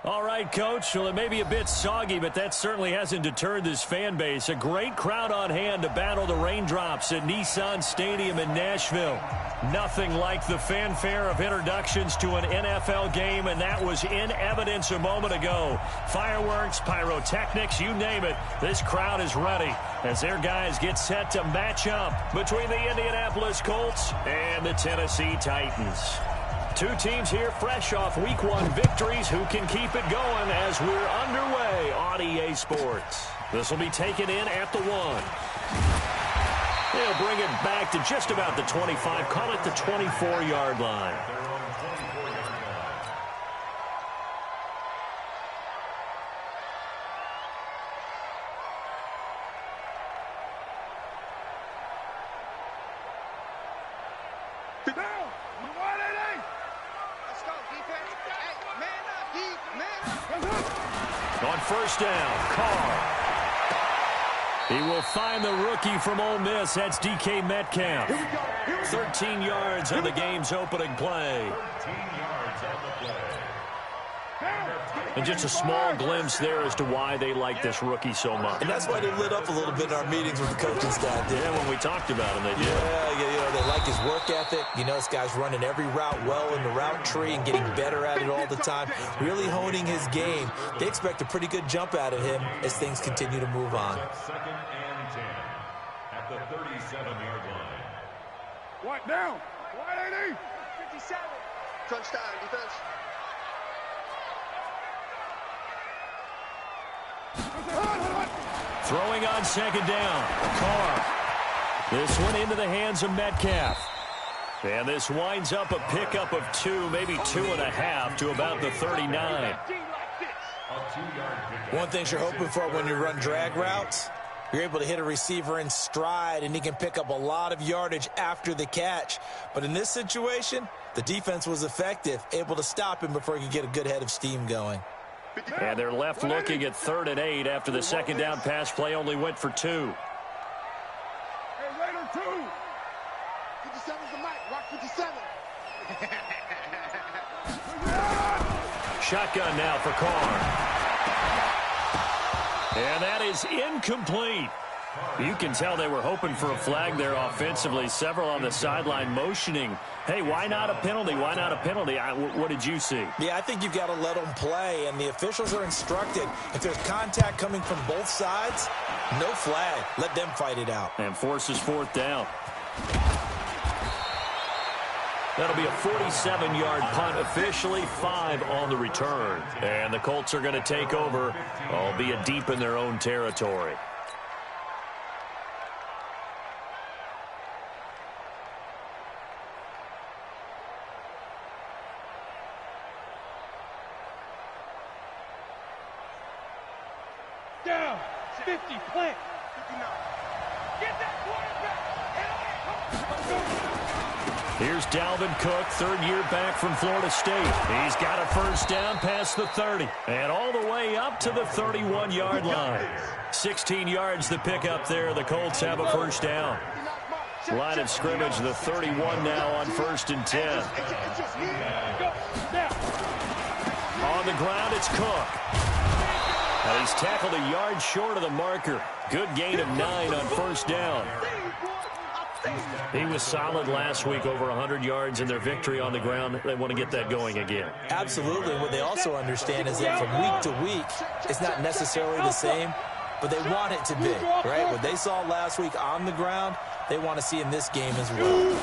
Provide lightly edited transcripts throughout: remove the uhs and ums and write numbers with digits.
All right, Coach. Well, it may be a bit soggy, but that certainly hasn't deterred this fan base. A great crowd on hand to battle the raindrops at Nissan Stadium in Nashville. Nothing like the fanfare of introductions to an NFL game, and that was in evidence a moment ago. Fireworks, pyrotechnics, you name it. This crowd is ready as their guys get set to match up between the Indianapolis Colts and the Tennessee Titans. Two teams here fresh off Week 1 victories. Who can keep it going as we're underway on EA Sports? This will be taken in at the 1. They'll bring it back to just about the 25. Call it the 24-yard line. On first down, Carr. He will find the rookie from Ole Miss. That's DK Metcalf. 13 yards on the game's opening play. And just a small glimpse there as to why they like this rookie so much. And that's why they lit up a little bit in our meetings with the coaching staff. Yeah, when we talked about him, they did. Yeah, they like his work ethic. You know, this guy's running every route well in the route tree and getting better at it all the time. Really honing his game. They expect a pretty good jump out of him as things continue to move on. 2nd and 10 at the 37-yard line. What down? What 80? 57. Crunch time, defense. Throwing on second down, Carr. This one into the hands of Metcalf. And this winds up a pickup of 2, maybe 2.5 to about the 39. One thing you're hoping for when you run drag routes, you're able to hit a receiver in stride, and he can pick up a lot of yardage after the catch. But in this situation, the defense was effective, able to stop him before he could get a good head of steam going. And they're left looking at 3rd and 8 after the second down pass play only went for 2. Hey, Raider 2. 57's the mic. Rock 57. Shotgun now for Carr. And that is incomplete. You can tell they were hoping for a flag there offensively. Several on the sideline motioning. Hey, why not a penalty? Why not a penalty? What did you see? Yeah, I think you've got to let them play, and the officials are instructed. If there's contact coming from both sides, no flag. Let them fight it out. And forces 4th down. That'll be a 47-yard punt, officially 5 on the return. And the Colts are going to take over, albeit deep in their own territory. Down. 50. Plant. 59. Get that quarterback. Here's Dalvin Cook, 3rd year back from Florida State. He's got a first down past the 30 and all the way up to the 31-yard line. 16 yards the pickup there. The Colts have a first down. Line of scrimmage, the 31 now on 1st and 10. On the ground, it's Cook. And he's tackled a yard short of the marker. Good gain of 9 on first down. He was solid last week, over 100 yards in their victory on the ground. They want to get that going again. Absolutely. What they also understand is that from week to week, it's not necessarily the same, but they want it to be, right? What they saw last week on the ground, they want to see in this game as well.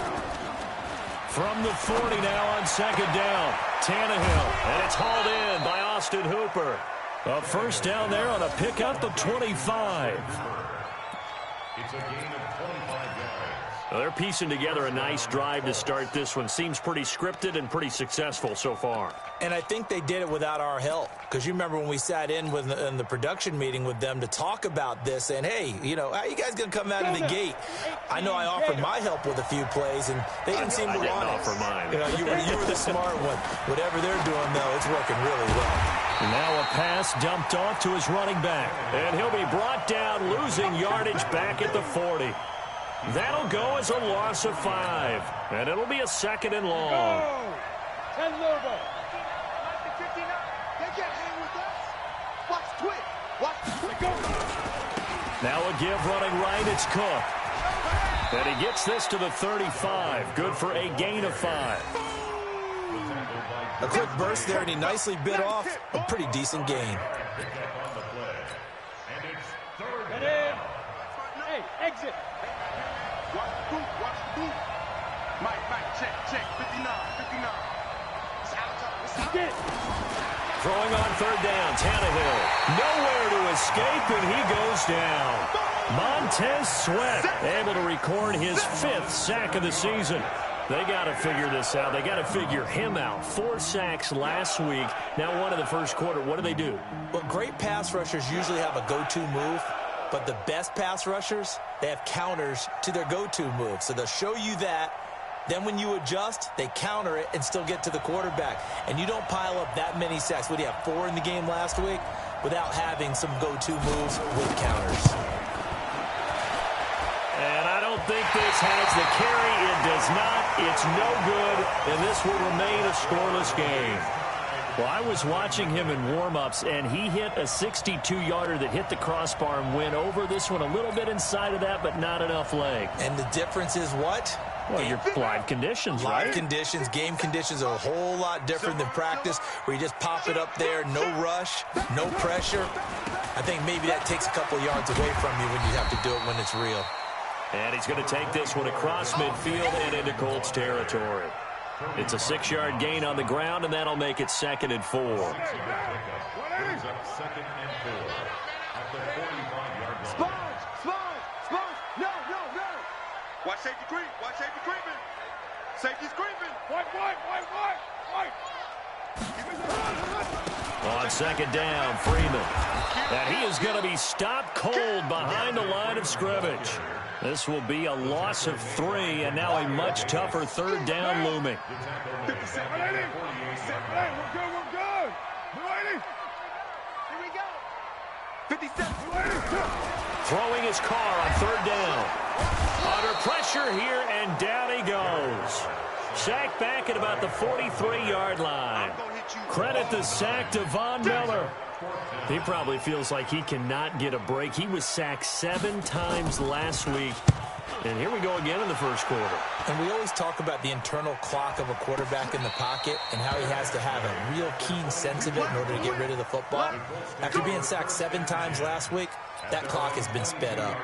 From the 40 now on second down, Tannehill, and it's hauled in by Austin Hooper. A first down there on a pickup of 25. It's a gain of 25 yards. Well, they're piecing together a nice drive to start this one. Seems pretty scripted and pretty successful so far. And I think they did it without our help. Because you remember when we sat in the production meeting with them to talk about this, and hey, you know, how are you guys going to come out of the gate? I know I offered my help with a few plays, and they didn't seem to want it. I didn't offer mine. You know, you were the smart one. Whatever they're doing, though, it's working really well. Now a pass dumped off to his running back. And he'll be brought down, losing yardage back at the 40. That'll go as a loss of 5. And it'll be a 2nd and long. 10 Lobo. give running right. It's Cook. And he gets this to the 35. Good for a gain of 5. A quick burst there, and he nicely bit off a pretty decent gain. Hey, exit. Watch the boot. Mike, check. 59. It's out. Get. Throwing on third down, Tannehill. Nowhere to escape, and he goes down. Montez Sweat able to record his 5th sack of the season. They got to figure this out. They got to figure him out. 4 sacks last week. Now 1 in the first quarter. What do? Well, great pass rushers usually have a go-to move, but the best pass rushers, they have counters to their go-to move. So they'll show you that. Then when you adjust, they counter it and still get to the quarterback. And you don't pile up that many sacks. What do you have, 4 in the game last week? Without having some go-to moves with counters. And I don't think this has the carry. It does not. It's no good, and this will remain a scoreless game. Well, I was watching him in warm-ups, and he hit a 62-yarder that hit the crossbar and went over. This one a little bit inside of that, but not enough leg. And the difference is what? Well, your live conditions, right? Live conditions, game conditions are a whole lot different than practice, where you just pop it up there, no rush, no pressure. I think maybe that takes a couple yards away from you when you have to do it when it's real. And he's going to take this one across midfield and into Colts territory. It's a 6-yard gain on the ground, and that'll make it 2nd and 4. Second and 4 at the 45-yard line. Sponge. No. Watch safety creeping. Safety's creeping. White. On 2nd down, Freeman. And he is going to be stopped cold behind the line of scrimmage. This will be a loss of 3, and now a much tougher 3rd down looming. 57. We're good. Here we go. 57. Throwing his car on 3rd down. Under pressure here, and down he goes. Sacked back at about the 43-yard line. Credit the sack to Von Miller. He probably feels like he cannot get a break. He was sacked 7 times last week. And here we go again in the first quarter. And we always talk about the internal clock of a quarterback in the pocket and how he has to have a real keen sense of it in order to get rid of the football. After being sacked 7 times last week, that clock has been sped up.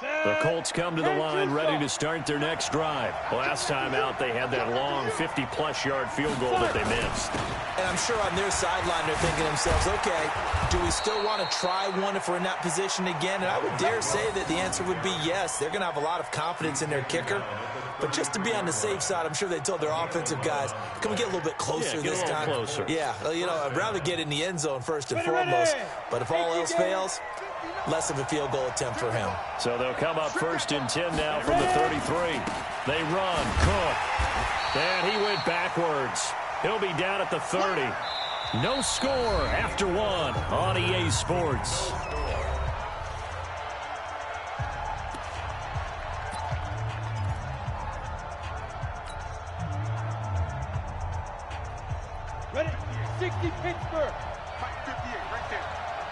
The Colts come to the line ready to start their next drive. Last time out, they had that long 50-plus yard field goal that they missed. And I'm sure on their sideline they're thinking to themselves, okay, do we still want to try one if we're in that position again? And I would dare say that the answer would be yes. They're going to have a lot of confidence in their kicker. But just to be on the safe side, I'm sure they told their offensive guys, can we get a little bit closer this time? Closer. Yeah, you know, I'd rather get in the end zone first and foremost. But if all else fails, less of a field goal attempt for him. So they'll come up 1st and 10 now from the 33. They run. Cook. And he went backwards. He'll be down at the 30. No score after 1 on EA Sports. Ready? 60 Pittsburgh. Mike, 58, right there.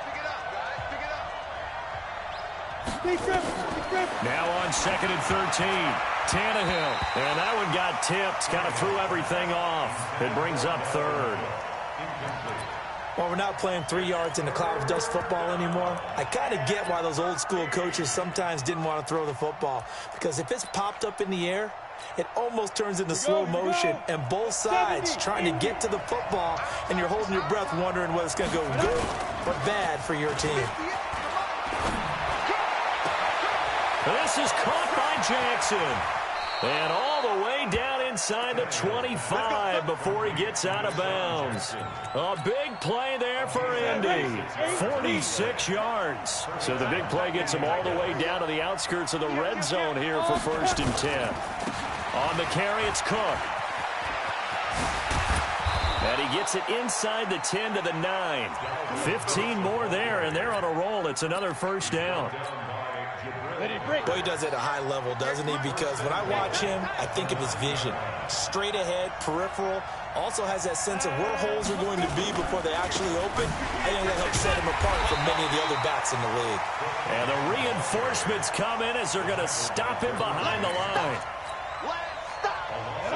Pick it up, guys. Pick it up. Stay grip. Now on 2nd and 13. Tannehill. And that one got tipped. Kind of threw everything off. It brings up 3rd. Well, we're not playing 3 yards in the cloud of dust football anymore. I kind of get why those old school coaches sometimes didn't want to throw the football. Because if it's popped up in the air, it almost turns into slow motion, and both sides trying to get to the football, and you're holding your breath wondering whether it's going to go good or bad for your team. This is caught by Jackson. And all the way down inside the 25 before he gets out of bounds. A big play there for Indy. 46 yards. So the big play gets him all the way down to the outskirts of the red zone here for 1st and 10. On the carry, it's Cook. And he gets it inside the 10 to the 9. 15 more there, and they're on a roll. It's another 1st down. Boy, he does it at a high level, doesn't he? Because when I watch him, I think of his vision. Straight ahead, peripheral, also has that sense of where holes are going to be before they actually open. I think that helps set him apart from many of the other backs in the league. And the reinforcements come in as they're going to stop him behind the line.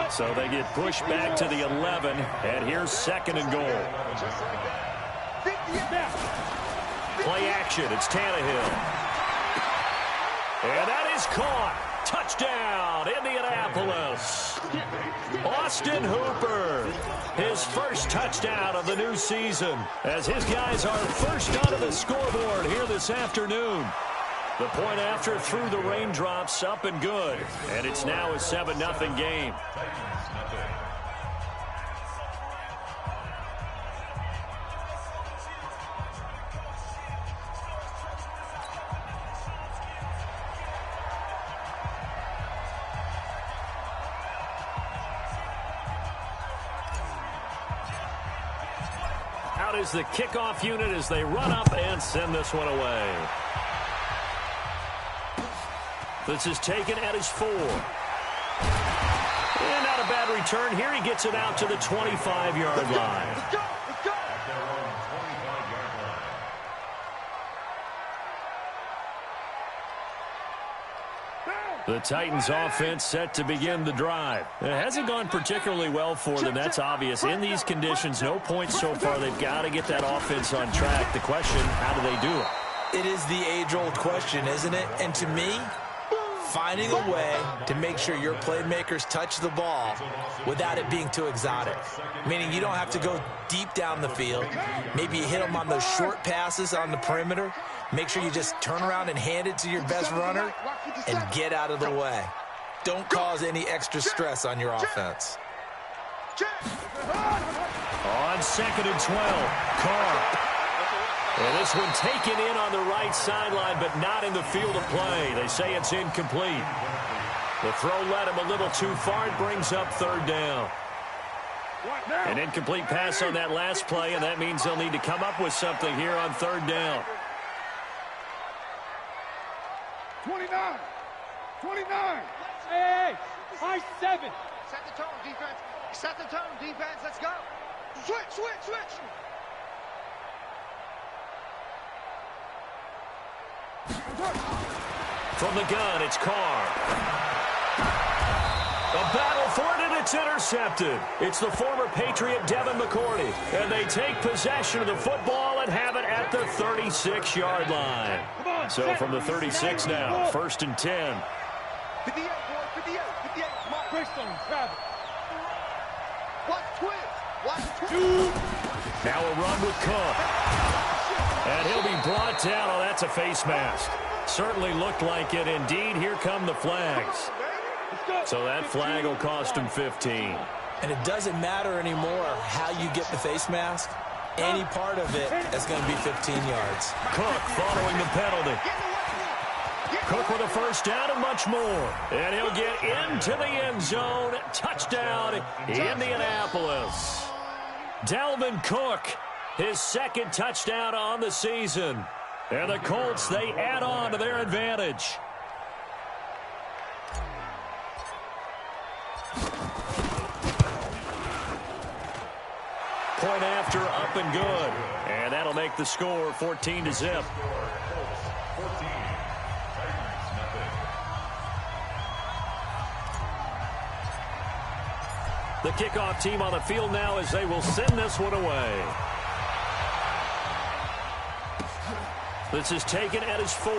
So they get pushed back to the 11, and here's 2nd and goal. Play action, it's Tannehill. And that is caught. Touchdown, Indianapolis. Austin Hooper, his first touchdown of the new season, as his guys are first onto the scoreboard here this afternoon. The point after through the raindrops, up and good. And it's now a 7-0 game. Out is the kickoff unit as they run up and send this one away. This is taken at his 4. And not a bad return. Here he gets it out to the 25-yard line. Let's go. The Titans offense set to begin the drive. It hasn't gone particularly well for them, that's obvious. In these conditions, no points so far. They've got to get that offense on track. The question, how do they do it? It is the age-old question, isn't it? And to me, finding a way to make sure your playmakers touch the ball without it being too exotic. Meaning you don't have to go deep down the field. Maybe you hit them on those short passes on the perimeter. Make sure you just turn around and hand it to your best runner and get out of the way. Don't cause any extra stress on your offense. On 2nd and 12, Carr. And this one taken in on the right sideline, but not in the field of play. They say it's incomplete. The throw led him a little too far. It brings up 3rd down. An incomplete pass on that last play, and that means they'll need to come up with something here on 3rd down. 29. Hey, high 7. Set the tone, defense. Set the tone, defense. Let's go. Switch. From the gun, it's Carr. A battle for it, and it's intercepted. It's the former Patriot Devin McCourty, and they take possession of the football and have it at the 36-yard line. So from the 36 now, 1st and 10. 58, boy, 58. Mark. Watch twist. Now a run with Cook. And he'll be brought down. Oh, that's a face mask. Certainly looked like it. Indeed, here come the flags. So that flag will cost him 15. And it doesn't matter anymore how you get the face mask. Any part of it is going to be 15 yards. Cook following the penalty. Cook with a 1st down and much more. And he'll get into the end zone. Touchdown, Indianapolis. Dalvin Cook, his 2nd touchdown on the season. And the Colts, they add on to their advantage. Point after, up and good. And that'll make the score 14-0. The kickoff team on the field now as they will send this one away. This is taken at his 4.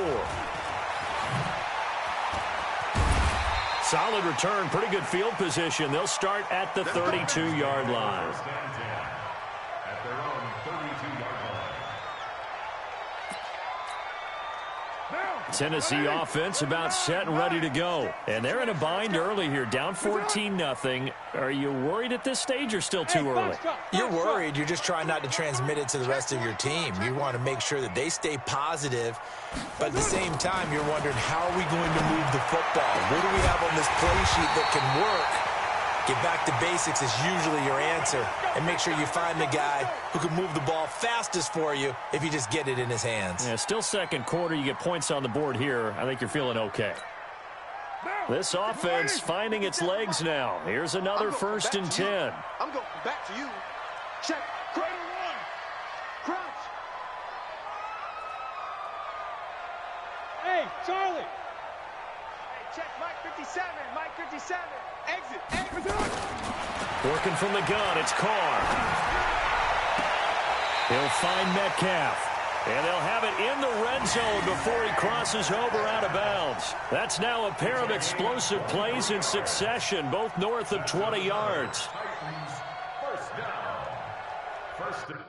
Solid return, pretty good field position. They'll start at the 32-yard line. At their own 32-yard line. Tennessee offense about set and ready to go. And they're in a bind early here, down 14-0. Are you worried at this stage or still too early? You're worried. You're just trying not to transmit it to the rest of your team. You want to make sure that they stay positive. But at the same time, you're wondering, how are we going to move the football? What do we have on this play sheet that can work Get back to basics is usually your answer. And make sure you find the guy who can move the ball fastest for you if you just get it in his hands. Yeah, still second quarter. You get points on the board here. I think you're feeling okay. This offense finding its legs now. Here's another 1st and 10. I'm going back to you. Check. Cradle one. Crouch. Hey, Charlie. Hey, check. Mike 57. Mike 57. Exit. Exit. Working from the gun, it's Carr. He'll find Metcalf. And they'll have it in the red zone before he crosses over out of bounds. That's now a pair of explosive plays in succession, both north of 20 yards. First down. First down.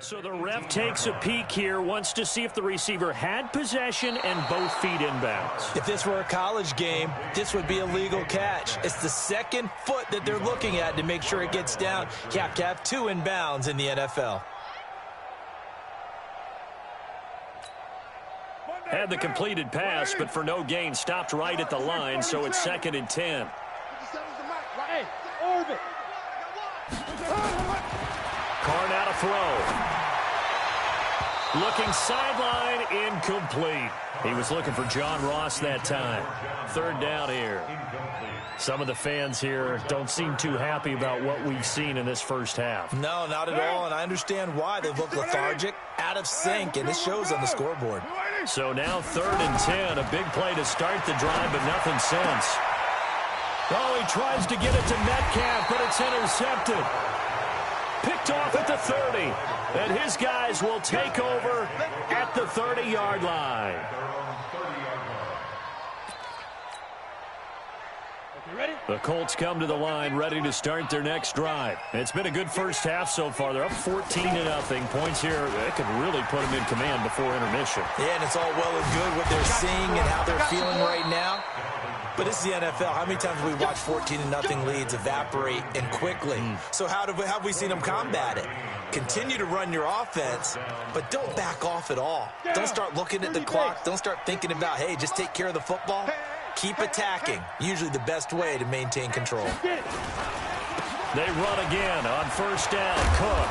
So the ref takes a peek here, wants to see if the receiver had possession and both feet inbounds. If this were a college game, this would be a legal catch. It's the second foot that they're looking at to make sure it gets down. You have to have 2 inbounds in the NFL. Had the completed pass, but for no gain, stopped right at the line, so it's 2nd and 10. Hey, Orbit. Carr now to throw. Looking sideline, incomplete. He was looking for John Ross that time. 3rd down here. Some of the fans here don't seem too happy about what we've seen in this first half. No, not at all, and I understand why. They look lethargic, out of sync, and it shows on the scoreboard. So now 3rd and 10, a big play to start the drive, but nothing since. Oh, he tries to get it to Metcalf, but it's intercepted. Picked off at the 30, and his guys will take over at the 30-yard line. The Colts come to the line, ready to start their next drive. It's been a good first half so far. They're up 14-0. Points here, they could really put them in command before intermission. Yeah, and it's all well and good what they're seeing and how they're feeling right now. But this is the NFL. How many times have we watched 14-0 leads evaporate and quickly? So how have we seen them combat it? Continue to run your offense, but don't back off at all. Don't start looking at the clock. Don't start thinking about, hey, just take care of the football. Keep attacking. Usually the best way to maintain control. They run again on 1st down. Cook.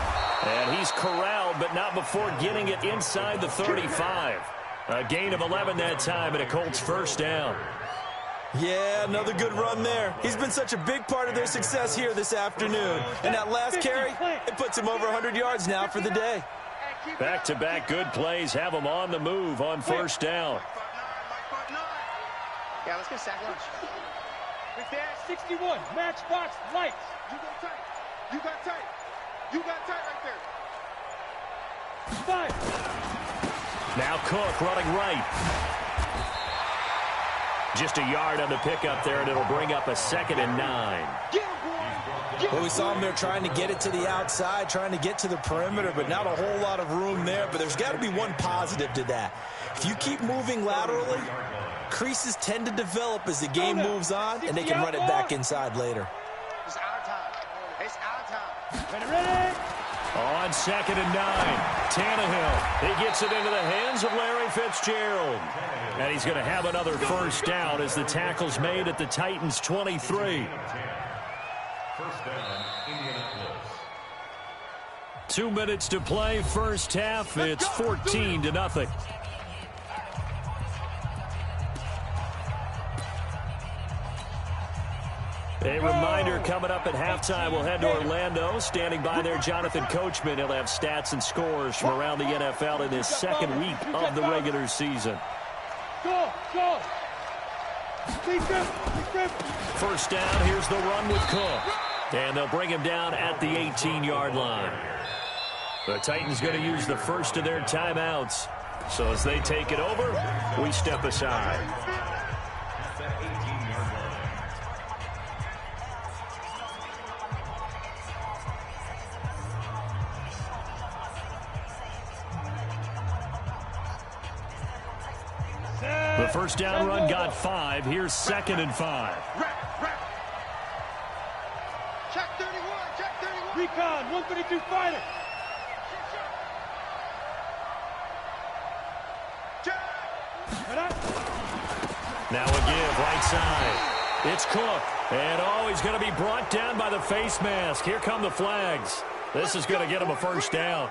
And he's corralled, but not before getting it inside the 35. A gain of 11 that time, and a Colts 1st down. Yeah, another good run there. He's been such a big part of their success here this afternoon. And that last carry, it puts him over 100 yards now for the day. Back-to-back good plays have him on the move on 1st down. Yeah, let's get sack lunch. Big Dad. 61, matchbox lights. You go tight. You got tight. You got tight right there. 5. Now Cook running right. Just a yard on the pickup there, and it'll bring up a 2nd and 9. Get him, boy. Well, we saw him there trying to get it to the outside, trying to get to the perimeter, but not a whole lot of room there. But there's got to be one positive to that. If you keep moving laterally, creases tend to develop as the game moves on, and they can run it back inside later. It's our time. It's our time. Ready? On 2nd and 9, Tannehill. He gets it into the hands of Larry Fitzgerald. And he's going to have another 1st down as the tackle's made at the Titans' 23. 1st down, Indianapolis. 2 minutes to play, first half. It's 14-0. A reminder coming up at halftime. We'll head to Orlando. Standing by there, Jonathan Coachman. He'll have stats and scores from around the NFL in his 2nd week of the regular season. Go. 1st down, here's the run with Cook. And they'll bring him down at the 18-yard line. The Titans going to use the first of their timeouts. So as they take it over, we step aside. The 1st down run got 5. Here's 2nd and 5. Check 31. Check 31. Recon, 132 fighter. Check. Right up. Now a give, right side. It's Cook. And, he's going to be brought down by the face mask. Here come the flags. This is going to get him a first down.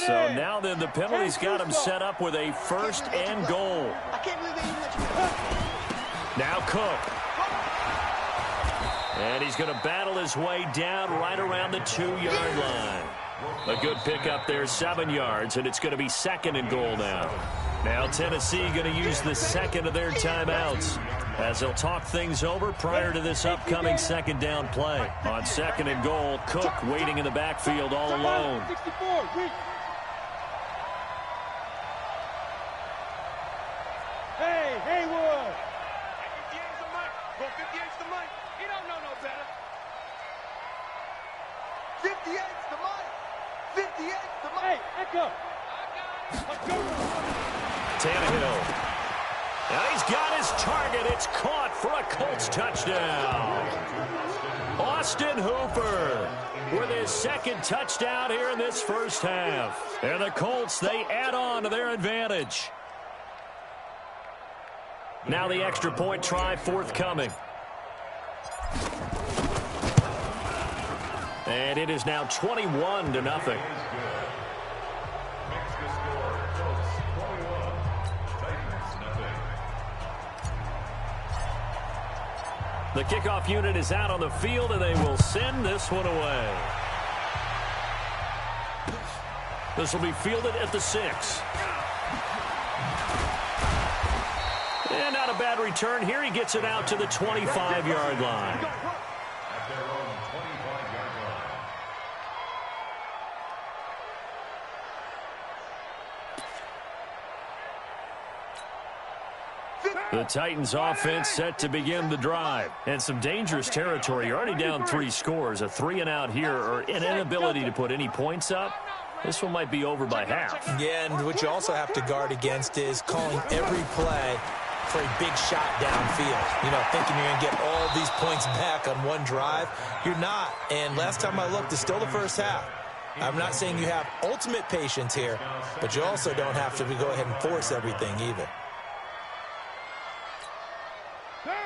So now then, the penalty's got him set up with a first and goal. I can't believe they even let you. Now Cook. And he's going to battle his way down right around the 2-yard line. A good pickup there, 7 yards, and it's going to be second and goal now. Now Tennessee going to use the second of their timeouts as they'll talk things over prior to this upcoming second down play. On second and goal, Cook waiting in the backfield all alone. Hey, Haywood! 58's the mic. Go 58's the mic. He don't know no better. 58's the mic. 58's the mic. Hey, Echo! Let's go. Tannehill. Now he's got his target. It's caught for a Colts touchdown. Austin Hooper with his second touchdown here in this first half. And the Colts, they add on to their advantage. Now the extra point try forthcoming. And it is now 21-0. The kickoff unit is out on the field, and they will send this one away. This will be fielded at the 6. And not a bad return here. He gets it out to the 25-yard line. The Titans offense set to begin the drive. And some dangerous territory. You're already down 3 scores. A 3 and out here, or an inability to put any points up. This one might be over by half. Yeah, and what you also have to guard against is calling every play for a big shot downfield. You know, thinking you're going to get all these points back on one drive. You're not. And last time I looked, it's still the first half. I'm not saying you have ultimate patience here, but you also don't have to go ahead and force everything either.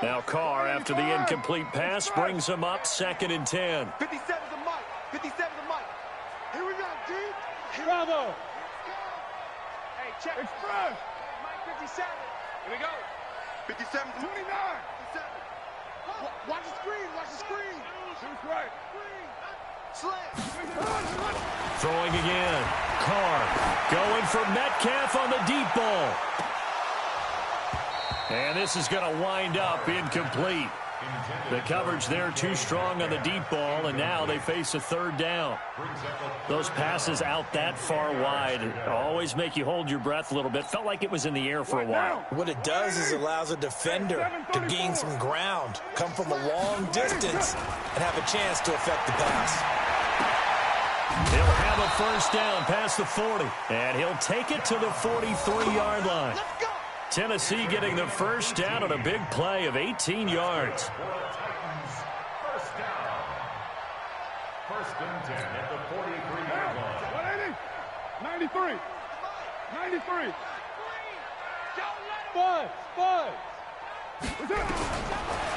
Now Carr, after the incomplete pass, brings him up 2nd and 10. 57's the mic. 57's the mic. Here we go, D. Bravo! Hey, check. Express! Mike 57. Here we go. 57, 29. 57. Watch the screen. Watch the screen. Shoot right. Slam. Throwing again. Carr going for Metcalf on the deep ball. And this is going to wind up incomplete. The coverage there too strong on the deep ball, and now they face a 3rd down. Those passes out that far wide always make you hold your breath a little bit. Felt like it was in the air for a while. What it does is it allows a defender to gain some ground, come from a long distance, and have a chance to affect the pass. He'll have a first down past the 40, and he'll take it to the 43-yard line. Let's go. Tennessee getting the first down on a big play of 18 yards. First down. 1st and 10 at the 43-yard line. 93. 93. Don't Buzz.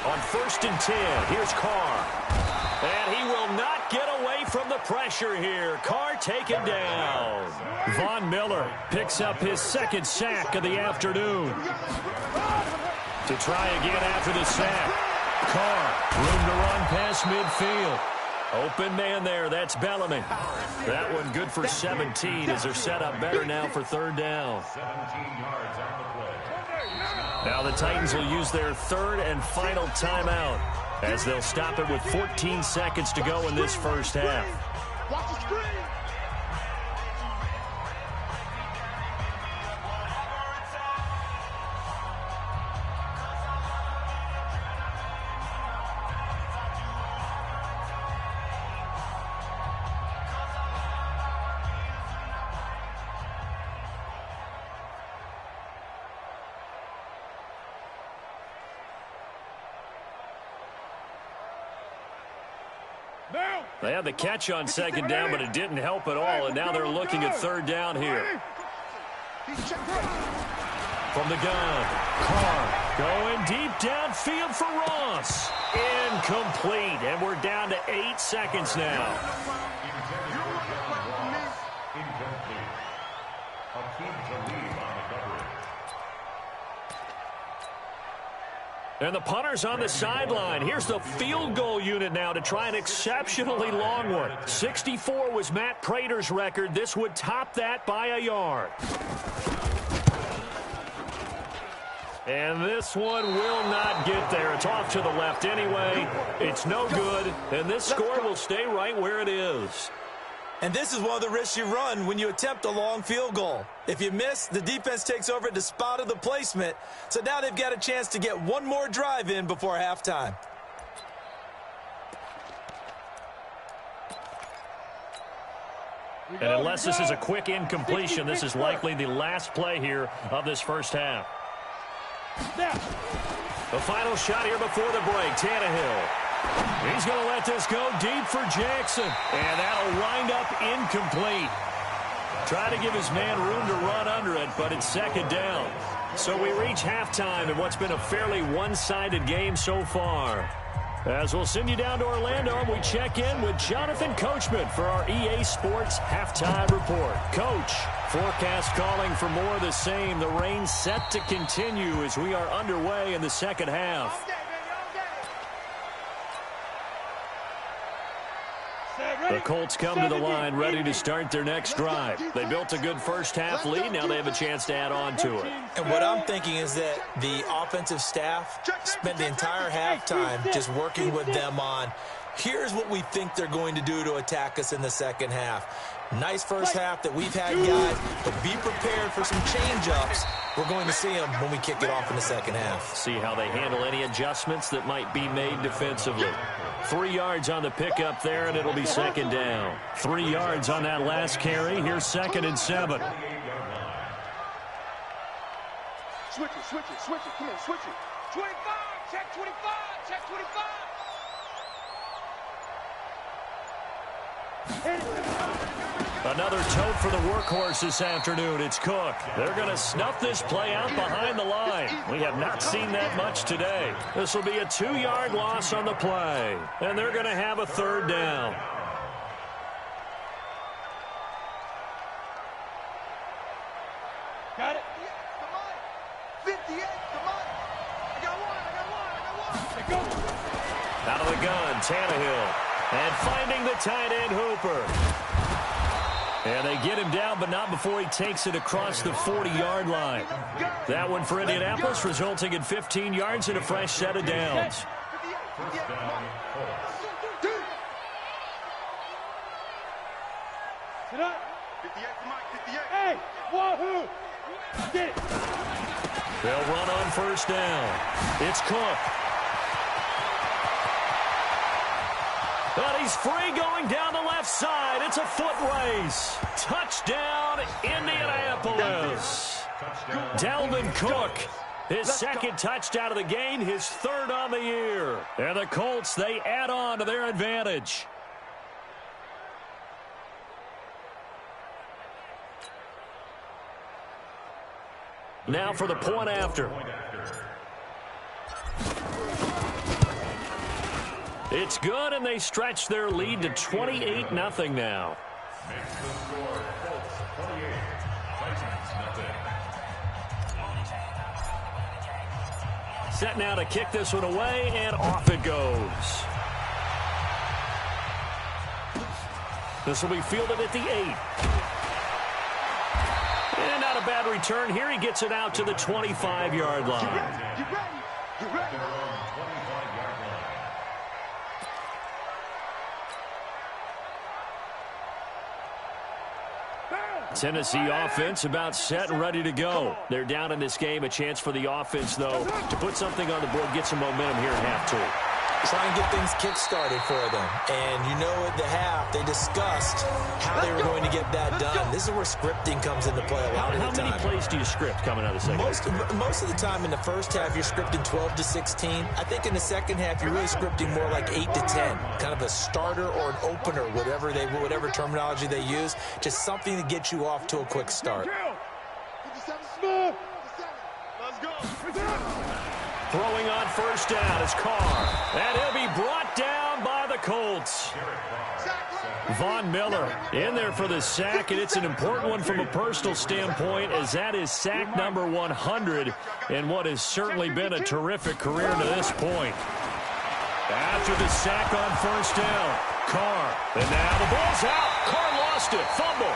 On 1st and 10, here's Carr. And he will not get away from the pressure here. Carr taken down. Von Miller picks up his 2nd sack of the afternoon. To try again after the sack. Carr, room to run past midfield. Open man there, that's Bellamy. That one good for 17 as they're set up better now for 3rd down. 17 yards on the play. Now the Titans will use their 3rd and final timeout as they'll stop it with 14 seconds to go in this first half. Watch the screen. They had the catch on second down, but it didn't help at all, and now they're looking at third down here. From the gun, Carr going deep downfield for Ross. Incomplete, and we're down to 8 seconds now. Incomplete. A team to lead on the coverage. And the punter's on the sideline. Here's the field goal unit now to try an exceptionally long one. 64 was Matt Prater's record. This would top that by a yard. And this one will not get there. It's off to the left anyway. It's no good, and this score will stay right where it is. And this is one of the risks you run when you attempt a long field goal. If you miss, the defense takes over at the spot of the placement. So now they've got a chance to get one more drive in before halftime. And unless this is a quick incompletion, this is likely the last play here of this first half. The final shot here before the break, Tannehill. He's going to let this go deep for Jackson. And that'll wind up incomplete. Try to give his man room to run under it, but it's second down. So we reach halftime in what's been a fairly one-sided game so far. As we'll send you down to Orlando, and we check in with Jonathan Coachman for our EA Sports Halftime Report. Coach, forecast calling for more of the same. The rain set to continue as we are underway in the second half. The Colts come to the line ready to start their next drive. They built a good first-half lead. Now they have a chance to add on to it. And what I'm thinking is that the offensive staff spent the entire halftime just working with them on, here's what we think they're going to do to attack us in the second half. Nice first half that we've had, guys, but be prepared for some change-ups. We're going to see them when we kick it off in the second half. See how they handle any adjustments that might be made defensively. 3 yards on the pickup there, and it'll be second down. 3 yards on that last carry. Here's 2nd and 7. Switch it. Come on, switch it. 25, check 25, check 25. Another tote for the workhorse this afternoon. It's Cook. They're going to snuff this play out behind the line. We have not seen that much today. This will be a 2-yard loss on the play. And they're going to have a third down. Got it. Come on. 58, come on. I got one. Out of the gun, Tannehill. And finding the tight end, Hooper. And they get him down, but not before he takes it across the 40-yard line. That one for Indianapolis, resulting in 15 yards and a fresh set of downs. First down, Colts. Sit up. 58 to Mike, 58. Hey, wahoo! Get it. They'll run on first down. It's Cook. But he's free going down the left side. It's a foot race. Touchdown, Indianapolis. Dalvin Cook, his second touchdown of the game, his 3rd on the year. And the Colts, they add on to their advantage. Now for the point after. It's good, and they stretch their lead to 28-0 now. Makes the score Colts 28, Titans nothing. Set now to kick this one away, and off it goes. This will be fielded at the 8. And not a bad return here. He gets it out to the 25-yard line. You ready? You ready? Tennessee offense about set and ready to go. They're down in this game. A chance for the offense, though, to put something on the board, get some momentum here at half 2. try and get things kick-started for them. And you know at the half, they discussed how they were going to get that done. This is where scripting comes into play a lot of the time. How many plays do you script coming out of the second? Most of the time in the first half, you're scripting 12 to 16. I think in the second half, you're really scripting more like 8 to 10. Kind of a starter or an opener, whatever terminology they use. Just something to get you off to a quick start. Let's go. Throwing on first down is Carr. And he'll be brought down by the Colts. Von Miller in there for the sack, and it's an important one from a personal standpoint, as that is sack number 100 in what has certainly been a terrific career to this point. After the sack on first down, Carr. And now the ball's out. Carr lost it. Fumble.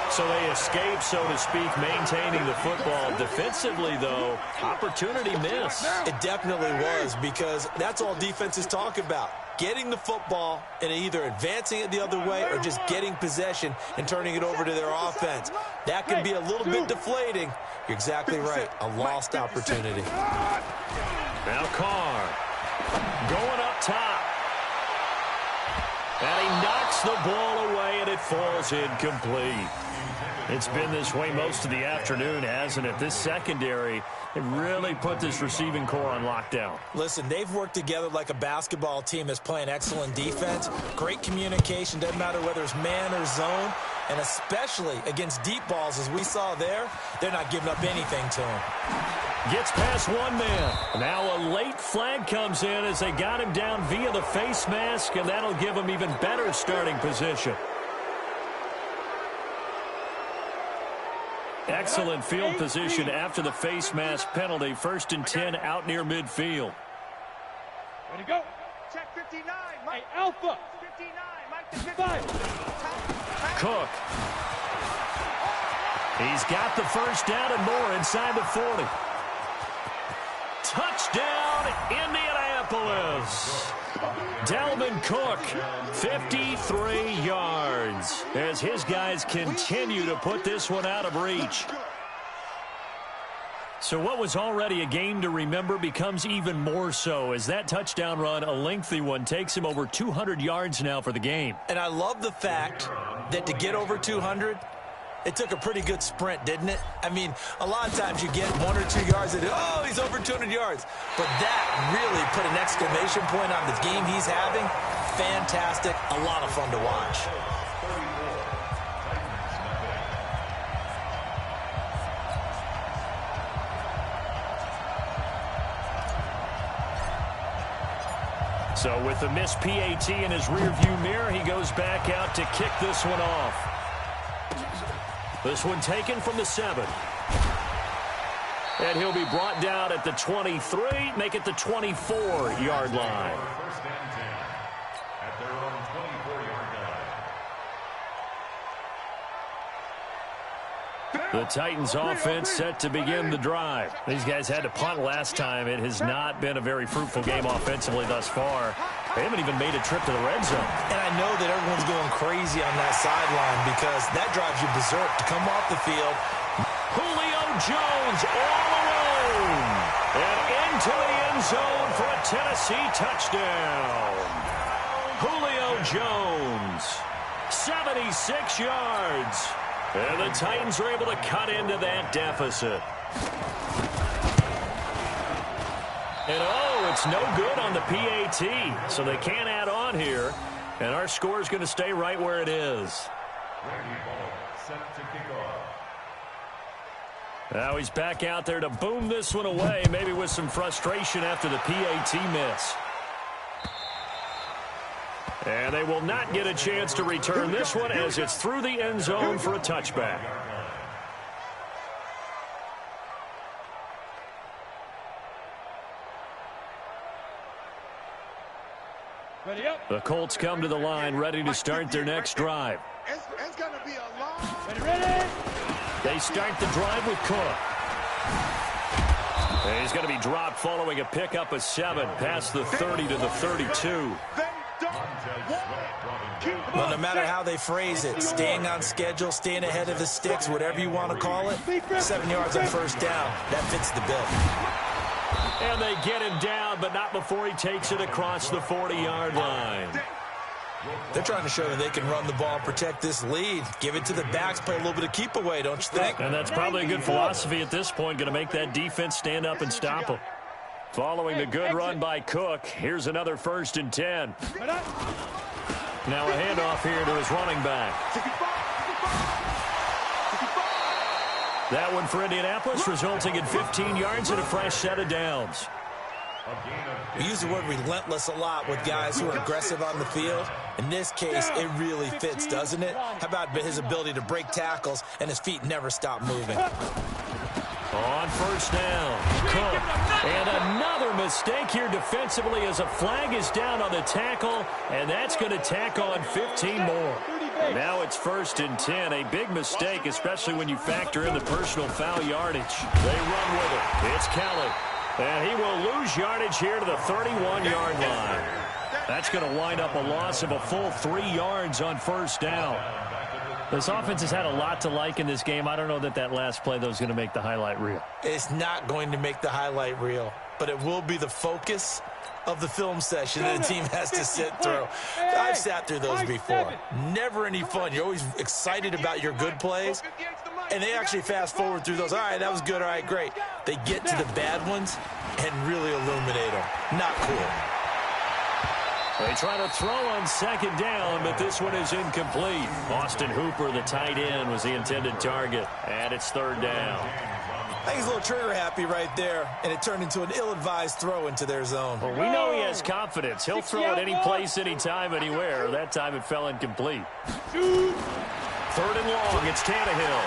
So they escape, so to speak, maintaining the football. Defensively, though, opportunity miss. It definitely was, because that's all defenses talk about. Getting the football and either advancing it the other way or just getting possession and turning it over to their offense. That can be a little bit deflating. You're exactly right. A lost opportunity. Now Carr going up top. And he knocks the ball away, and it falls incomplete. It's been this way most of the afternoon, hasn't it? This secondary, it really put this receiving core on lockdown. Listen, they've worked together like a basketball team that's playing excellent defense. Great communication, doesn't matter whether it's man or zone. And especially against deep balls, as we saw there, they're not giving up anything to him. Gets past one man. Now a late flag comes in as they got him down via the face mask, and that'll give him even better starting position. Excellent field position after the face mask penalty. 1st and 10 out near midfield. Ready to go. Check 59. Mike. Hey, Alpha. 59. Mike to 55. Cook. He's got the first down and more inside the 40. Touchdown, Indianapolis. Dalvin Cook, 53 yards, as his guys continue to put this one out of reach. So what was already a game to remember becomes even more so, as that touchdown run, a lengthy one, takes him over 200 yards now for the game. And I love the fact that to get over 200, it took a pretty good sprint, didn't it? I mean, a lot of times you get 1 or 2 yards and, oh, he's over 200 yards. But that really put an exclamation point on the game he's having. Fantastic. A lot of fun to watch. So with the missed PAT in his rearview mirror, he goes back out to kick this one off. This one taken from the 7. And he'll be brought down at the 23, make it the 24-yard line. First and 10 at their own 24-yard line. The Titans offense set to begin the drive. These guys had to punt last time. It has not been a very fruitful game offensively thus far. They haven't even made a trip to the red zone. And I know that everyone's going crazy on that sideline because that drives you berserk to come off the field. Julio Jones all alone. And into the end zone for a Tennessee touchdown. Julio Jones, 76 yards. And the Titans are able to cut into that deficit. And oh, it's no good on the PAT, so they can't add on here. And our score is going to stay right where it is. Set to kick off. Now he's back out there to boom this one away, maybe with some frustration after the PAT miss. And they will not get a chance to return this one as it's through the end zone for a touchback. Ready up. The Colts come to the line ready to start their next drive. It's going to be a long... Ready. They start the drive with Cook. And he's going to be dropped following a pickup of 7 past the 30 to the 32. Well, no matter how they phrase it, staying on schedule, staying ahead of the sticks, whatever you want to call it, 7 yards on first down, that fits the bill. And they get him down, but not before he takes it across the 40-yard line. They're trying to show that they can run the ball and protect this lead. Give it to the backs, play a little bit of keep away, don't you think? And that's probably a good philosophy at this point, going to make that defense stand up and stop him. Following the good run by Cook, here's another 1st and 10. Now a handoff here to his running back. That one for Indianapolis, resulting in 15 yards and a fresh set of downs. We use the word relentless a lot with guys who are aggressive on the field. In this case, it really fits, doesn't it? How about his ability to break tackles and his feet never stop moving? On 1st down, Cook. And another mistake here defensively as a flag is down on the tackle, and that's going to tack on 15 more. Now it's 1st and 10, a big mistake, especially when you factor in the personal foul yardage. They run with it. It's Kelly. And he will lose yardage here to the 31-yard line. That's going to wind up a loss of a full 3 yards on 1st down. This offense has had a lot to like in this game. I don't know that that last play, though, is going to make the highlight reel. It's not going to make the highlight reel, but it will be the focus of the film session that the team has to sit through. I've sat through those before. Never any fun. You're always excited about your good plays, and they actually fast forward through those. All right, that was good. All right, great. They get to the bad ones and really illuminate them. Not cool. They try to throw on 2nd down, but this one is incomplete. Austin Hooper, the tight end, was the intended target, and it's 3rd down. I think he's a little trigger happy right there, and it turned into an ill-advised throw into their zone. Well, we know he has confidence. He'll throw it any place, anytime, anywhere. That time it fell incomplete. 3rd and long, it's Tannehill.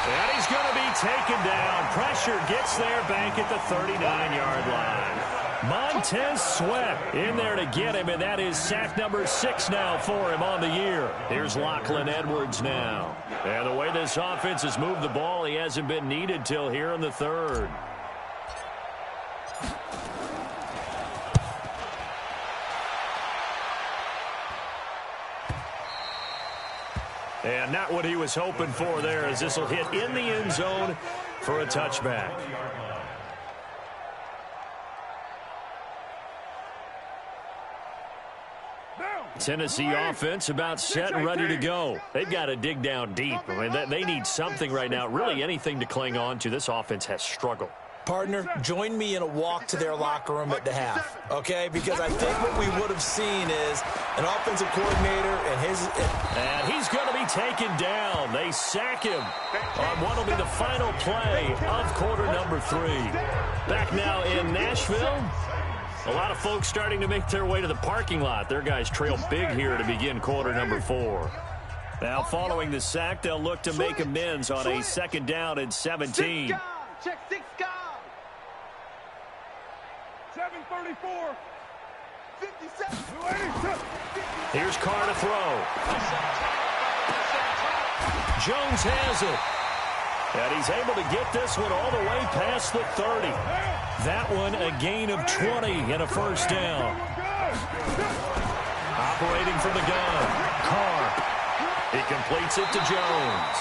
And he's going to be taken down. Pressure gets there back at the 39-yard line. Montez Sweat in there to get him, and that is sack number 6 now for him on the year. Here's Lachlan Edwards now. And the way this offense has moved the ball, he hasn't been needed till here in the 3rd. And not what he was hoping for there, as this will hit in the end zone for a touchback. Tennessee offense about set and ready to go. They've got to dig down deep. I mean, they need something right now, really anything to cling on to. This offense has struggled. Partner, join me in a walk to their locker room at the half, okay? Because I think what we would have seen is an offensive coordinator and he's going to be taken down. They sack him on what will be the final play of quarter number 3. Back now in Nashville. A lot of folks starting to make their way to the parking lot. Their guys trail big here to begin quarter number 4. Now following the sack, they'll look to make amends on a 2nd down and 17. Check 6 guys. 734. 57. Here's Carr to throw. Jones has it. And he's able to get this one all the way past the 30. That one a gain of 20 and a 1st down. Operating from the gun, Carr. He completes it to Jones.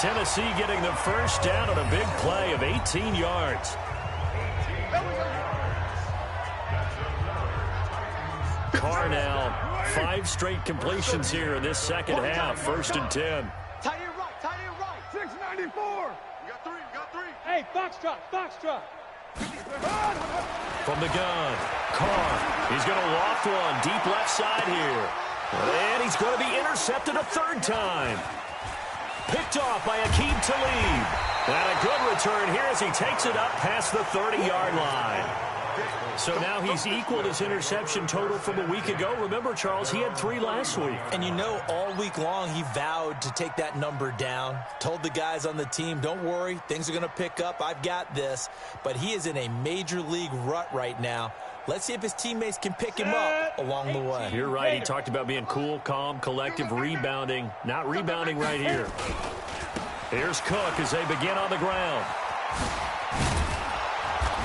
Tennessee getting the 1st down on a big play of 18 yards. Carr now, 5 straight completions here in this 2nd half. 1st and 10. Tight end right, tight end right. 694. You got 3. Hey, foxtrot. From the gun, Carr. He's going to loft one deep left side here. And he's going to be intercepted a 3rd time. Picked off by Aqib Talib. And a good return here as he takes it up past the 30-yard line. So now he's equaled his interception total from a week ago. Remember, Charles, he had 3 last week. And you know, all week long he vowed to take that number down. Told the guys on the team, don't worry, things are going to pick up. I've got this. But he is in a major league rut right now. Let's see if his teammates can pick him up along the way. You're right. He talked about being cool, calm, collective, rebounding. Not rebounding right here. Here's Cook as they begin on the ground.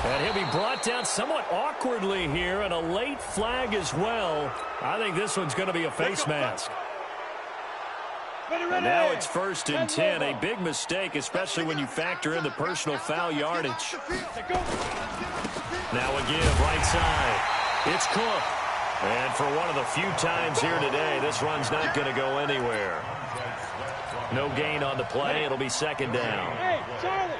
And he'll be brought down somewhat awkwardly here, and a late flag as well. I think this one's going to be a face mask. And now it's 1st and 10. A big mistake, especially when you factor in the personal foul yardage. Now a give right side. It's Cook. And for one of the few times here today, this run's not going to go anywhere. No gain on the play. It'll be second down. Hey, Charlie.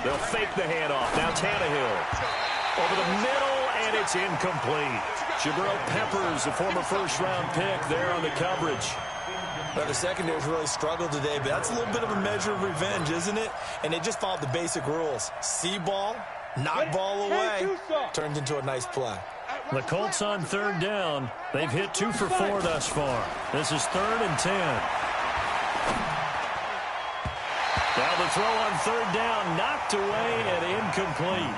They'll fake the handoff. Now Tannehill. Over the middle, and it's incomplete. Jabril Peppers, a former first-round pick, there on the coverage. Well, the secondary's really struggled today, but that's a little bit of a measure of revenge, isn't it? And they just followed the basic rules. See ball, knock ball away, turned into a nice play. The Colts on third down. They've hit 2 for 4 thus far. This is 3rd and 10. Now the throw on third down, knocked away and incomplete.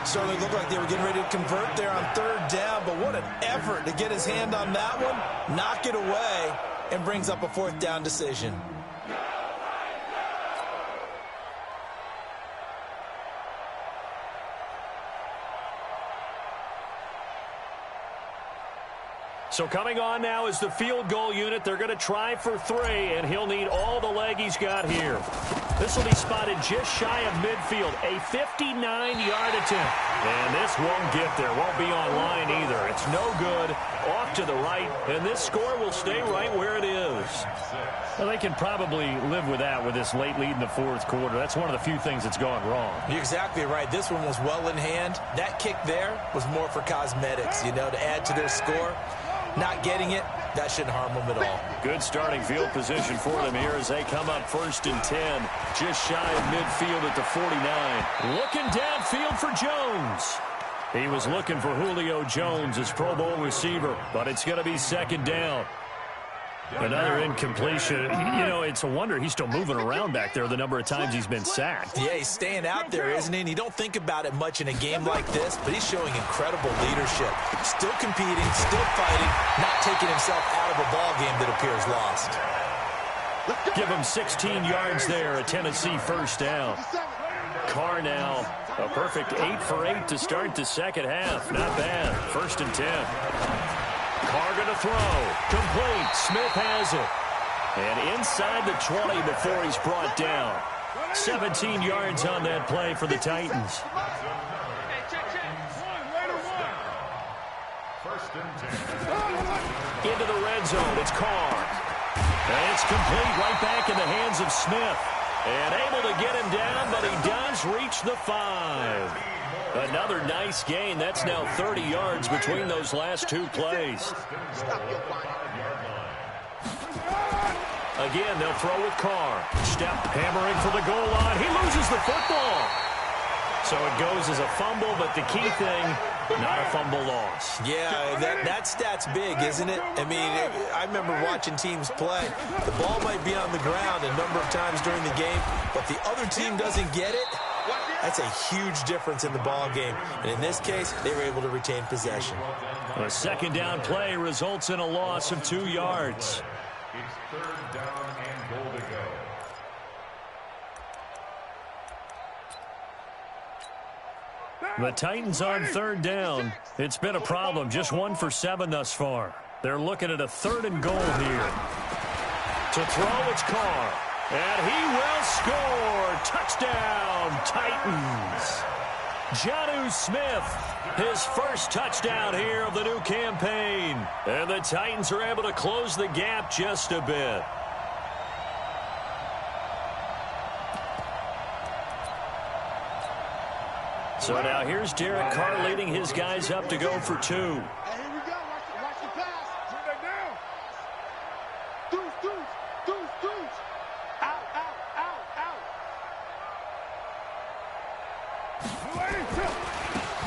Certainly looked like they were getting ready to convert there on third down, but what an effort to get his hand on that one, knock it away, and brings up a 4th down decision. So coming on now is the field goal unit. They're going to try for 3, and he'll need all the leg he's got here. This will be spotted just shy of midfield, a 59-yard attempt. And this won't get there, won't be on line either. It's no good, off to the right, and this score will stay right where it is. Well, they can probably live with that with this late lead in the 4th quarter. That's one of the few things that's gone wrong. You're exactly right. This one was well in hand. That kick there was more for cosmetics, you know, to add to their score. Not getting it, that shouldn't harm them at all. Good starting field position for them here as they come up 1st and 10. Just shy of midfield at the 49. Looking downfield for Jones. He was looking for Julio Jones, his Pro Bowl receiver, but it's going to be 2nd down. Another incompletion. You know, it's a wonder he's still moving around back there the number of times he's been sacked. Yeah, he's staying out there, isn't he? And you don't think about it much in a game like this, but he's showing incredible leadership. Still competing, still fighting, not taking himself out of a ball game that appears lost. Give him 16 yards there, a Tennessee 1st down. Carr now, a perfect 8 for 8 to start the second half. Not bad. 1st and 10. Carr going to throw. Complete. Smith has it. And inside the 20 before he's brought down. 17 yards on that play for the Titans. Into the red zone. It's Carr. And it's complete right back in the hands of Smith. And able to get him down, but he does reach the 5. Another nice gain. That's now 30 yards between those last 2 plays. Again, they'll throw with Carr. Step hammering for the goal line. He loses the football. So it goes as a fumble, but the key thing, not a fumble loss. Yeah, that stat's big, isn't it? I mean, I remember watching teams play. The ball might be on the ground a number of times during the game, but the other team doesn't get it. That's a huge difference in the ball game. And in this case, they were able to retain possession. A 2nd down play results in a loss of 2 yards. It's 3rd down and goal to go. The Titans on 3rd down. It's been a problem. Just 1 for 7 thus far. They're looking at a 3rd and goal here. To throw, it's Carr. And he will score. Touchdown, Titans. Jonnu Smith, his first touchdown here of the new campaign. And the Titans are able to close the gap just a bit. So now here's Derek Carr leading his guys up to go for 2. Hey, here we go. Watch the pass. Turn that down. Deuce. Out.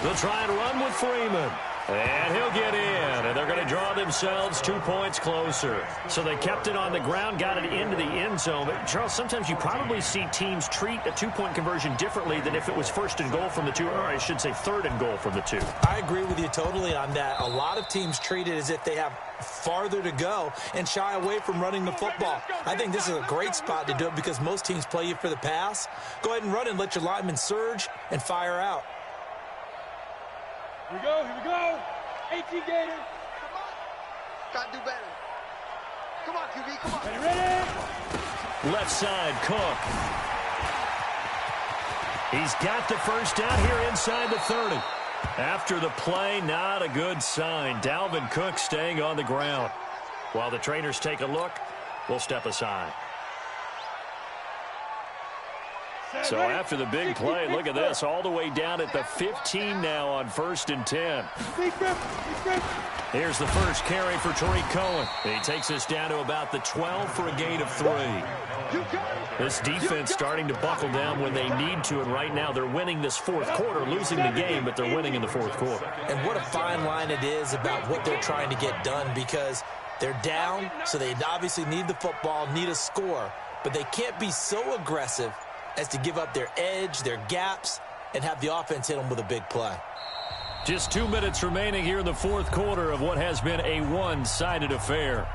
They'll try and run with Freeman. And he'll get in. And they're going to draw themselves 2 points closer. So they kept it on the ground, got it into the end zone. But, Charles, sometimes you probably see teams treat a 2-point conversion differently than if it was 1st and goal from the 2, or I should say 3rd and goal from the 2. I agree with you totally on that. A lot of teams treat it as if they have farther to go and shy away from running the football. I think this is a great spot to do it because most teams play you for the pass. Go ahead and run and let your linemen surge and fire out. Here we go. 18 Gators. Come on. Gotta do better. Come on, QB, come on. Ready? Left side, Cook. He's got the first down here inside the 30. After the play, not a good sign. Dalvin Cook staying on the ground. While the trainers take a look, we'll step aside. So after the big play, look at this, all the way down at the 15 now on 1st and 10. Here's the first carry for Tariq Cohen. He takes us down to about the 12 for a gain of 3. This defense starting to buckle down when they need to, and right now they're winning this fourth quarter, losing the game, but they're winning in the fourth quarter. And what a fine line it is about what they're trying to get done, because they're down, so they obviously need the football, need a score, but they can't be so aggressive as to give up their edge, their gaps, and have the offense hit them with a big play. Just 2 minutes remaining here in the fourth quarter of what has been a one-sided affair.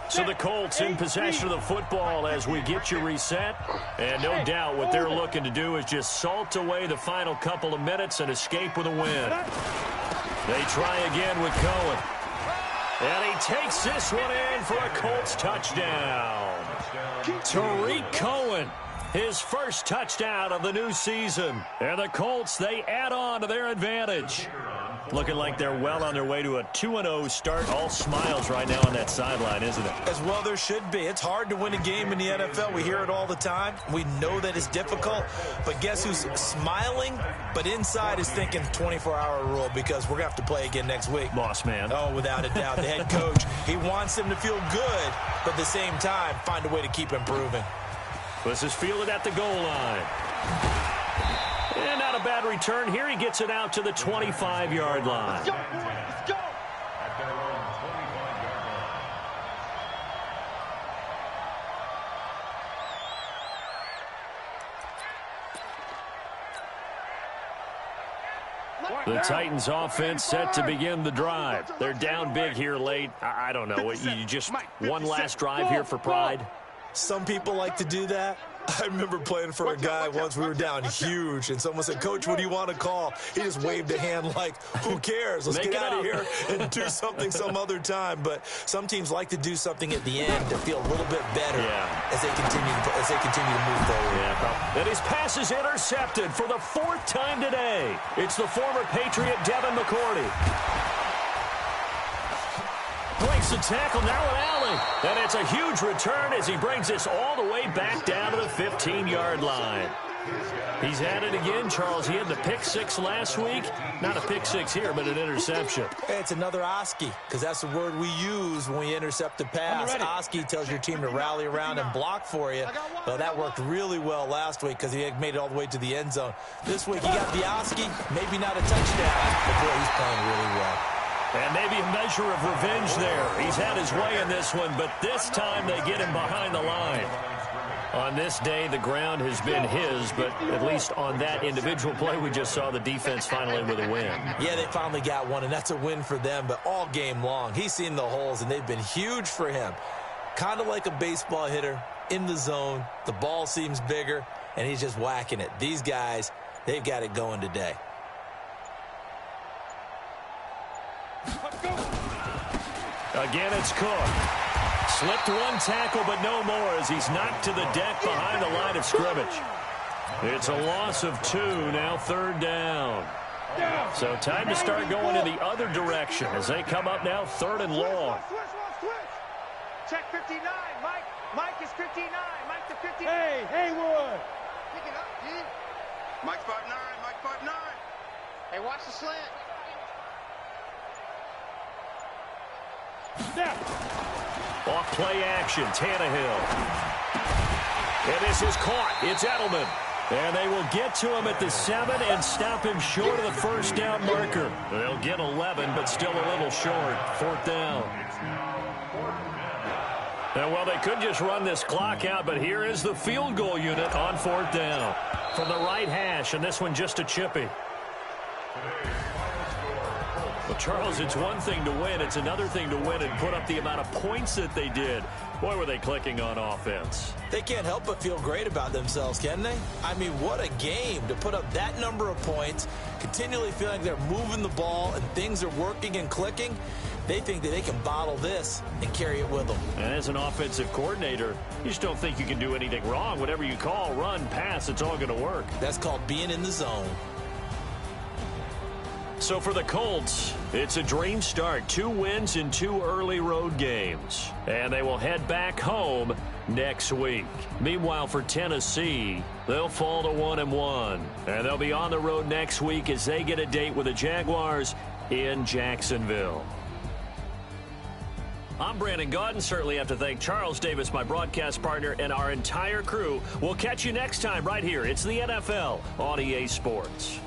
So the Colts in possession of the football as we get you reset. And no doubt what they're looking to do is just salt away the final couple of minutes and escape with a win. They try again with Cohen. And he takes this one in for a Colts touchdown. Tariq Cohen, his first touchdown of the new season. And the Colts, they add on to their advantage. Looking like they're well on their way to a 2-0 start. All smiles right now on that sideline, isn't it? As well there should be. It's hard to win a game in the NFL. We hear it all the time. We know that it's difficult. But guess who's smiling, but inside is thinking 24-hour rule, because we're going to have to play again next week. Boss man. Oh, without a doubt. The head coach, he wants them to feel good, but at the same time, find a way to keep improving. This is fielded at the goal line. And not a bad return here. He gets it out to the 25-yard line. Let's go, boy. Let's go. At their own 25-yard line. The Titans offense set to begin the drive. They're down big here late. I don't know. You just one last drive here for pride? Some people like to do that. I remember playing for a guy once. We were down huge, and someone said, "Coach, what do you want to call?" He just waved a hand like, "Who cares? Let's get out of here and do something some other time." But some teams like to do something at the end to feel a little bit better as they continue to move forward. Yeah, and his pass is intercepted for the 4th time today. It's the former Patriot Devin McCourty. Breaks the tackle, now an alley. And it's a huge return as he brings this all the way back down to the 15-yard line. He's had it again, Charles. He had the pick 6 last week. Not a pick 6 here, but an interception. Hey, it's another Oski, because that's the word we use when we intercept the pass. Oski tells your team to rally around and block for you. Well, that worked really well last week because he had made it all the way to the end zone. This week, he got the Oski, maybe not a touchdown, but boy, he's playing really well. And maybe a measure of revenge there. He's had his way in this one, but this time they get him behind the line. On this day, the ground has been his, but at least on that individual play, we just saw the defense finally with a win. Yeah, they finally got one, and that's a win for them, but all game long, he's seen the holes, and they've been huge for him. Kind of like a baseball hitter in the zone. The ball seems bigger, and he's just whacking it. These guys, they've got it going today. Again, it's Cook. Slipped one tackle, but no more as he's knocked to the deck behind the line of scrimmage. It's a loss of 2, now 3rd down. So time to start going in the other direction as they come up now 3rd and long. Check 59, Mike. Mike is 59. Mike to 59. Hey, Haywood. Pick it up, dude. Mike's 5'9", Mike 5'9". Hey, watch the slant. Snap. Off play action, Tannehill. And this is caught. It's Edelman. And they will get to him at the 7 and stop him short of the 1st down marker. They'll get 11, but still a little short. 4th down. And, well, they could just run this clock out, but here is the field goal unit on 4th down. From the right hash, and this one just a chippy. Well, Charles, it's one thing to win. It's another thing to win and put up the amount of points that they did. Boy, were they clicking on offense. They can't help but feel great about themselves, can they? I mean, what a game to put up that number of points, continually feeling like they're moving the ball and things are working and clicking. They think that they can bottle this and carry it with them. And as an offensive coordinator, you just don't think you can do anything wrong. Whatever you call, run, pass, it's all going to work. That's called being in the zone. So for the Colts, it's a dream start. 2 wins in 2 early road games. And they will head back home next week. Meanwhile, for Tennessee, they'll fall to 1-1. And they'll be on the road next week as they get a date with the Jaguars in Jacksonville. I'm Brandon Gaudin. Certainly have to thank Charles Davis, my broadcast partner, and our entire crew. We'll catch you next time right here. It's the NFL on EA Sports.